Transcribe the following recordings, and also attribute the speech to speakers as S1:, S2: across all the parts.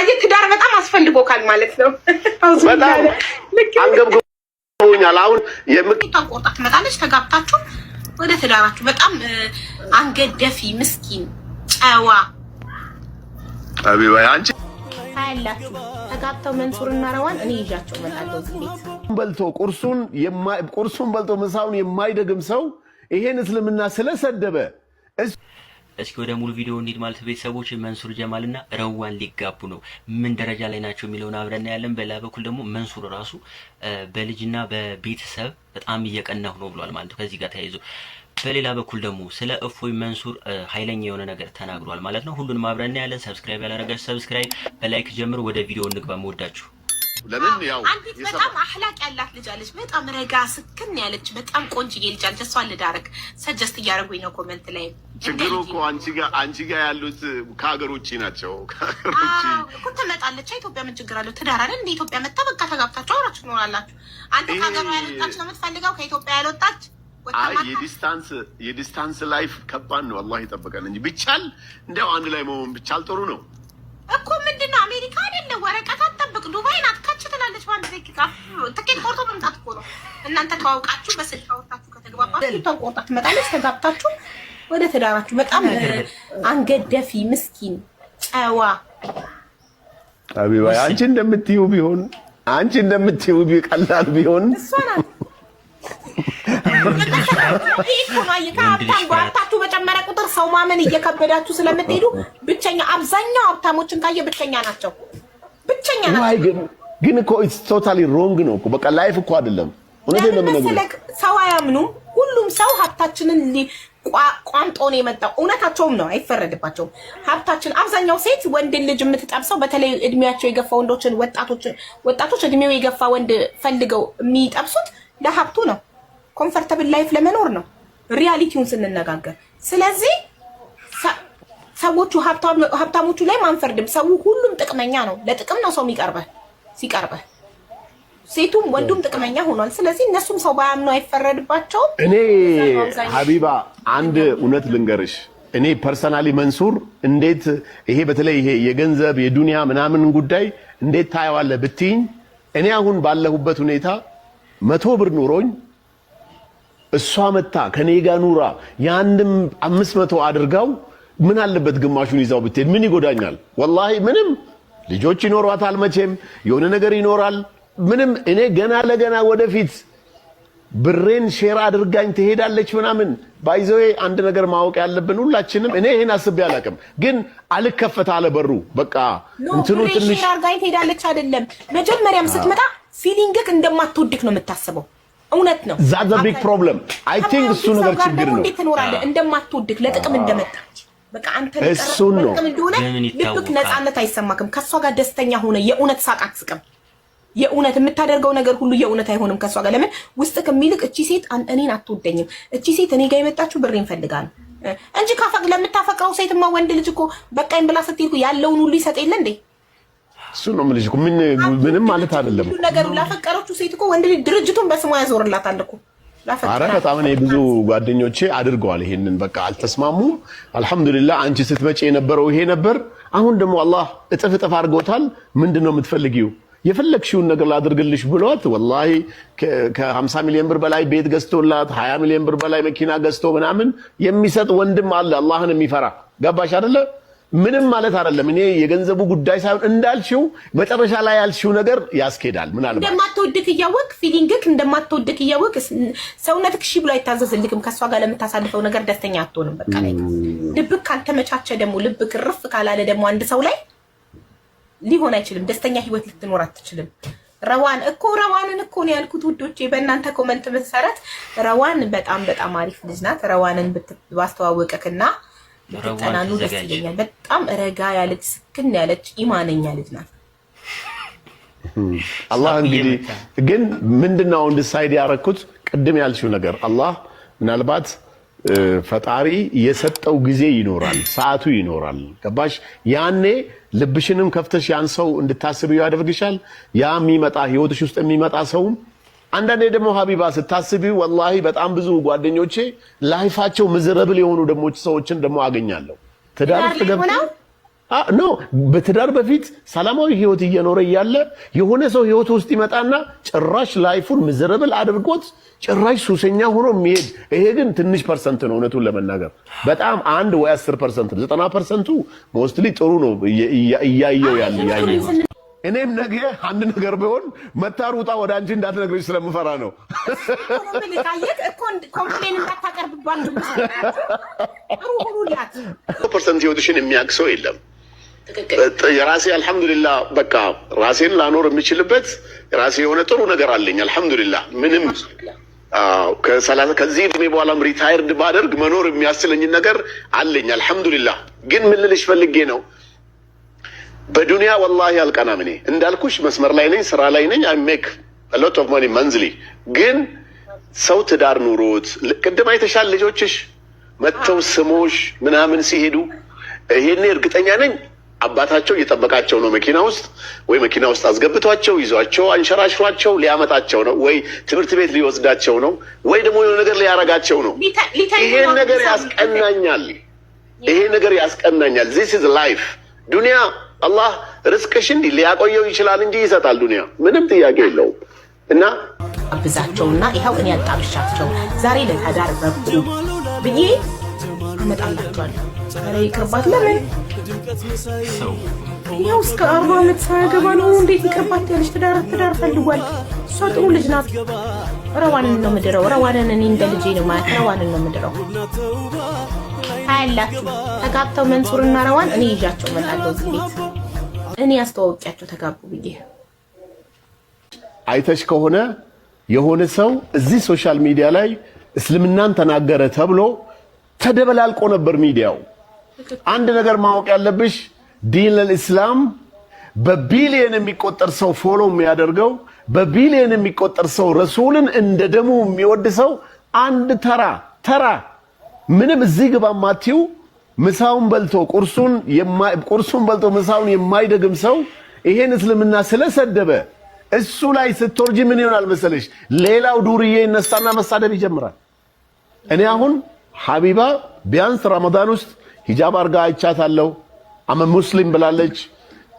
S1: አየህ ትዳር በጣም አስፈልጎካል ማለት ነው።
S2: በጣም አንገብግቦኛል። አሁን
S1: የምትጣን ቆርጣ ትመጣለች። ተጋብታችሁ ወደ ትዳራችሁ በጣም አንገደፊ ምስኪን ጨዋ
S2: አቢባ አንቺ
S1: ታያላችሁ። ተጋብተው መንሱርና ረዋን እኔ ይዣቸው እመጣለሁ እዚህ ቤት።
S2: ቁርሱን በልቶ ምሳውን የማይደግም ሰው ይሄን እስልምና ስለሰደበ
S3: እስኪ ወደ ሙሉ ቪዲዮ እንሂድ ማለት ቤተሰቦች። መንሱር ጀማልና ረዋን ሊጋቡ ነው። ምን ደረጃ ላይ ናቸው የሚለውን አብረን እናያለን። በሌላ በኩል ደግሞ መንሱር ራሱ በልጅና በቤተሰብ በጣም እየቀናሁ ነው ብሏል ማለት ነው ከዚህ ጋር ተያይዞ። በሌላ በኩል ደግሞ ስለ እፎይ መንሱር ኃይለኛ የሆነ ነገር ተናግሯል ማለት ነው። ሁሉንም አብረን እናያለን። ሰብስክራይብ ያላደረጋችሁ ሰብስክራይብ፣ በላይክ ጀምሩ። ወደ ቪዲዮ እንግባ። መወዳችሁ
S2: ለምን ያው
S1: አንዲት በጣም አህላቅ ያላት ልጅ አለች። በጣም ረጋ ስክን ያለች በጣም ቆንጅዬ ልጅ አለች። እሷን ልዳረግ ሰጀስት እያደረጉኝ ነው ኮሜንት ላይ።
S2: ችግሩ እኮ አንቺ ጋር ያሉት ከሀገር ውጭ ናቸው። ከሀገር ውጭ
S1: እኮ ትመጣለች። ኢትዮጵያ ምን ችግር አለው? ትዳር አይደል? እንደ ኢትዮጵያ መጣ በቃ ተጋብታችሁ አውራችሁ ትኖራላችሁ። አንተ ከሀገሯ ያልወጣች ነው የምትፈልገው? ከኢትዮጵያ ያልወጣች
S2: የዲስታንስ ላይፍ ከባድ ነው። አላህ ይጠብቀን እንጂ ቢቻል እንደው አንድ ላይ መሆን ቢቻል ጥሩ ነው
S1: እኮ። ምንድነው አሜሪካ አይደለ? ወረቀት አትጠብቅ። ዱባይ ናት። ካች ትላለች በአንድ ደቂቃ። ትኬት ቆርጦ መምጣት እኮ ነው። እናንተ ተዋውቃችሁ በስልክ አውርታችሁ ከተግባባችሁ ተቆርጣ ትመጣለች። ተጋብታችሁ ወደ ትዳራችሁ በጣም አንገደፊ ምስኪን ጨዋ
S2: አቢባ አንቺ እንደምትይው ቢቀላል ቢሆን
S1: እሷ ናት። ሀብታችሁ በጨመረ ቁጥር ሰው ማመን እየከበዳችሁ ስለምትሄዱ ብቸኛ አብዛኛው ሀብታሞችን ካየ ብቸኛ ናቸው።
S2: ግን እኮ ኢትስ ቶታሊ ሮንግ ነው እኮ በቃ ላይፍ እኮ አይደለም። እውነቴን ነው የምነግርህ።
S1: ሰው አያምኑም። ሁሉም ሰው ሀብታችንን ቋምጦ ነው የመጣው። እውነታቸውም ነው፣ አይፈረድባቸውም። ሀብታችን አብዛኛው ሴት ወንድን ልጅ የምትጠብሰው በተለይ እድሜያቸው የገፋ ወንዶችን ወጣቶች እድሜው የገፋ ወንድ ፈልገው የሚጠብሱት ለሀብቱ ነው። ኮምፈርተብል ላይፍ ለመኖር ነው ሪያሊቲውን ስንነጋገር። ስለዚህ ሰዎቹ ሀብታሞቹ ላይ ማንፈርድም። ሰው ሁሉም ጥቅመኛ ነው። ለጥቅም ነው ሰው ሲቀርበህ ሴቱም ወንዱም ጥቅመኛ ሆኗል። ስለዚህ እነሱም ሰው ባያምኑ አይፈረድባቸውም።
S2: እኔ ሀቢባ አንድ እውነት ልንገርሽ። እኔ ፐርሰናሊ መንሱር እንዴት ይሄ በተለይ ይሄ የገንዘብ የዱንያ ምናምን ጉዳይ እንዴት ታየዋለህ ብትይኝ፣ እኔ አሁን ባለሁበት ሁኔታ 100 ብር ኑሮኝ እሷ መታ ከኔ ጋር ኑራ ያንድም 500 አድርጋው ምን አለበት ግማሹን ይዛው ብትሄድ ምን ይጎዳኛል? ወላሂ ምንም። ልጆች ይኖሯታል መቼም የሆነ ነገር ይኖራል። ምንም እኔ ገና ለገና ወደፊት ብሬን ሼር አድርጋኝ ትሄዳለች ምናምን። ባይዘዌ አንድ ነገር ማወቅ ያለብን ሁላችንም፣ እኔ ይሄን አስቤ አላውቅም፣ ግን አልከፈት አለ በሩ። በቃ እንትኑ ትንሽ
S1: ሼር አድርጋኝ ትሄዳለች አይደለም። መጀመሪያም ስትመጣ ፊሊንግክ እንደማትወድክ ነው የምታስበው። እውነት ነው።
S2: ዛት ዘ ቢግ ፕሮብለም አይ ቲንክ እሱ ነገር ችግር ነው።
S1: እንዴት ትኖራለህ? እንደማትወድክ ለጥቅም እንደመጣች በቃ አንተ
S2: እሱን ነው
S1: እንደሆነ ልብክ ነፃነት አይሰማክም። ከሷ ጋር ደስተኛ ሆነ የእውነት ሳቅ አትስቅም። የእውነት የምታደርገው ነገር ሁሉ የእውነት አይሆንም ከሷ ጋር። ለምን ውስጥክ የሚልቅ እቺ ሴት እኔን አትወደኝም፣ እቺ ሴት እኔ ጋር የመጣችሁ ብሬን ፈልጋ ነው እንጂ ለምታፈቅረው ሴትማ ወንድ ልጅ እኮ በቃኝ ብላ ስትሄድ ያለውን ሁሉ ይሰጥ የለ እንዴ?
S2: እሱ ነው የምልሽ እኮ ምንም ማለት አይደለም እኮ
S1: ነገሩ። ላፈቀረችው ሴት እኮ ወንድ ልጅ ድርጅቱን በስሟ ያዞርላታል እኮ።
S2: አረ በጣም እኔ ብዙ ጓደኞቼ አድርገዋል ይሄንን። በቃ አልተስማሙም። አልহামዱሊላህ አንቺ ስትመጪ የነበረው ይሄ ነበር። አሁን ደግሞ አላህ እጥፍ አድርጎታል። ምንድነው የምትፈልጊው? የፈለግሽውን ነገር ላድርግልሽ ብሏት ወላሂ ከ50 ሚሊዮን ብር በላይ ቤት ገዝቶላት 20 ሚሊዮን ብር በላይ መኪና ገዝቶ ምናምን የሚሰጥ ወንድም አለ አላህን የሚፈራ። ገባሽ አይደለ? ምንም ማለት አይደለም። እኔ የገንዘቡ ጉዳይ ሳይሆን እንዳልሽው መጨረሻ ላይ ያልሽው ነገር ያስኬዳል። ምናልባት
S1: እንደማትወድክ እያወቅ ፊሊንግክ እንደማትወድክ እያወቅ ሰውነትክ እሺ ብሎ አይታዘዝልክም። ከሷ ጋር ለምታሳልፈው ነገር ደስተኛ አትሆንም። በቃ ላይ ልብክ ካልተመቻቸ ደግሞ ልብክ ርፍ ካላለ ደግሞ አንድ ሰው ላይ ሊሆን አይችልም። ደስተኛ ህይወት ልትኖር አትችልም። ረዋንን እኮ ነው ያልኩት ውዶቼ። በእናንተ ኮሜንት መሰረት ረዋን በጣም አሪፍ ልጅ ናት። ረዋንን ባስተዋወቀክና በተጠናኑ ደስ ይለኛል። በጣም ረጋ ያለች ስክን ያለች ኢማነኛ ልጅ ናት።
S2: አላህ እንግዲህ ግን ምንድነው ዲሳይድ ያደረኩት ቅድም ያልሽው ነገር አላህ ምናልባት ፈጣሪ የሰጠው ጊዜ ይኖራል፣ ሰዓቱ ይኖራል። ገባሽ? ያኔ ልብሽንም ከፍተሽ ያን ሰው እንድታስቢው ያደርግሻል። ያ የሚመጣ ህይወትሽ ውስጥ የሚመጣ ሰው አንዳንዴ ደግሞ ሀቢባ ስታስቢው ወላሂ በጣም ብዙ ጓደኞቼ ላይፋቸው ምዝረብል የሆኑ ደግሞ ሰዎችን ደግሞ አገኛለሁ። ትዳር ተገብተው ኖ በትዳር በፊት ሰላማዊ ህይወት እየኖረ እያለ የሆነ ሰው ህይወት ውስጥ ይመጣና ጭራሽ ላይፉን ምዝረብል አድርጎት ጭራሽ ሱሰኛ ሆኖ የሚሄድ ይሄ ግን ትንሽ ፐርሰንት ነው። እውነቱን ለመናገር በጣም 1 ወይ 10% 90%ቱ ሞስትሊ ጥሩ ነው እያየው ያለው። እኔም ነገ አንድ ነገር ቢሆን መታሩጣ ወደ አንቺ እንዳትነግሪሽ ስለምፈራ ነው። ፐርሰንት ህይወትሽን የሚያውቅ ሰው የለም። የራሴ አልሐምዱሊላህ በቃ ራሴን ላኖር የምችልበት ራሴ የሆነ ጥሩ ነገር አለኝ አልሐምዱሊላህ። ምንም ከዚህ እድሜ በኋላም ሪታየርድ ባደርግ መኖር የሚያስችለኝ ነገር አለኝ አልሐምዱሊላህ። ግን ምን ልልሽ ፈልጌ ነው በዱንያ ወላሂ አልቀናም። እኔ እንዳልኩሽ መስመር ላይ ነኝ፣ ስራ ላይ ነኝ። I make a lot of money monthly። ግን ሰው ትዳር ኑሮት ቅድም አይተሻል ልጆችሽ መጥተው ስሞሽ ምናምን ሲሄዱ ይሄኔ እርግጠኛ ነኝ አባታቸው እየጠበቃቸው ነው መኪና ውስጥ፣ ወይ መኪና ውስጥ አስገብቷቸው ይዟቸው አንሸራሽሯቸው ሊያመጣቸው ነው፣ ወይ ትምህርት ቤት ሊወስዳቸው ነው፣ ወይ ደግሞ የሆነ ነገር ሊያረጋቸው ነው። ይሄን ነገር ያስቀናኛል፣ ይሄ ነገር ያስቀናኛል። this is life። ዱንያ አላህ ርዝቅሽን ሊያቆየው ይችላል እንጂ ይሰጣል። ዱንያ ምንም ጥያቄ የለውም። እና
S1: አብዛቸውና ይኸው እኔ አጣብሻቸው ዛሬ ለታዳር በቡ ብዬ አመጣላችኋለሁ። ዛሬ ይቅርባት ለምን ያው እስከ 40 ዓመት ሳያገባ ነው እንዴት ይቅርባት ያለሽ? ትዳር ፈልጓል። እሷ ጥሩ ልጅ ናት። ረዋንን ነው ምድረው። ረዋንን እኔ እንደ ልጄ ነው ማለት ረዋንን ነው ምድረው። ታያላችሁ ተጋብተው መንሱርና ረዋን እኔ ይዣቸው እመጣለሁ እዚህ ቤት። እኔ አስተዋውቂያቸው ተጋቡ ብዬ።
S2: አይተሽ ከሆነ የሆነ ሰው እዚህ ሶሻል ሚዲያ ላይ እስልምናን ተናገረ ተብሎ ተደበላልቆ ነበር ሚዲያው። አንድ ነገር ማወቅ ያለብሽ ዲን ለልእስላም በቢሊየን የሚቆጠር ሰው ፎሎ የሚያደርገው፣ በቢሊየን የሚቆጠር ሰው ረሱልን እንደ ደሙ የሚወድ ሰው አንድ ተራ ምንም እዚህ ግባ ማቲው ምሳውን በልቶ ቁርሱን በልቶ ምሳውን የማይደግም ሰው ይሄን እስልምና ስለሰደበ እሱ ላይ ስትወርጂ ምን ይሆናል መሰለሽ? ሌላው ዱርዬ ይነሳና መሳደብ ይጀምራል። እኔ አሁን ሐቢባ ቢያንስ ረመዳን ውስጥ ሂጃብ አርጋ አይቻታለሁ። አመ ሙስሊም ብላለች።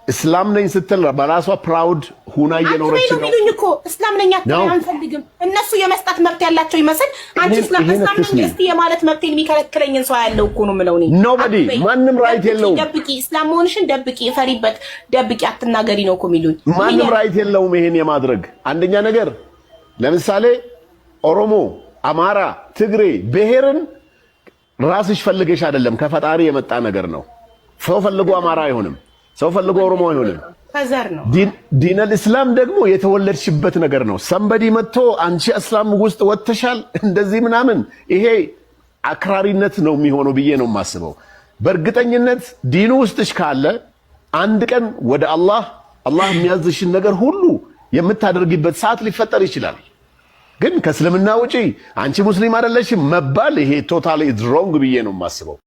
S2: እስላም ነኝ ስትል በራሷ ፕራውድ ሁና እየኖረች ነው።
S1: ሚሉኝ እኮ እስላም ነኝ አንፈልግም። እነሱ የመስጣት መብት ያላቸው ይመስል አንቺ እስላም ነኝ እስቲ የማለት መብት የሚከለክለኝን ሰው ያለው እኮ ነው የምለው። እኔ
S2: ኖባዲ ማንም ራይት የለውም።
S1: ደብቂ እስላም መሆንሽን ደብቂ፣ ፈሪበት፣ ደብቂ፣ አትናገሪ ነው እኮ ሚሉኝ።
S2: ማንም ራይት የለውም ይሄን የማድረግ። አንደኛ ነገር ለምሳሌ ኦሮሞ፣ አማራ፣ ትግሬ ብሔርን ራስሽ ፈልገሽ አይደለም ከፈጣሪ የመጣ ነገር ነው። ሰው ፈልጎ አማራ አይሆንም። ሰው ፈልጎ ኦሮሞ አይሆንም።
S1: ከዘር ነው።
S2: ዲነል እስላም ደግሞ የተወለድሽበት ነገር ነው። ሰንበዲ መጥቶ አንቺ እስላም ውስጥ ወጥተሻል እንደዚህ ምናምን ይሄ አክራሪነት ነው የሚሆነው ብዬ ነው የማስበው። በእርግጠኝነት ዲኑ ውስጥሽ ካለ አንድ ቀን ወደ አላህ የሚያዝሽን ነገር ሁሉ የምታደርጊበት ሰዓት ሊፈጠር ይችላል። ግን ከእስልምና ውጪ አንቺ ሙስሊም አይደለሽም መባል ይሄ ቶታሊ ሮንግ ብዬ ነው የማስበው።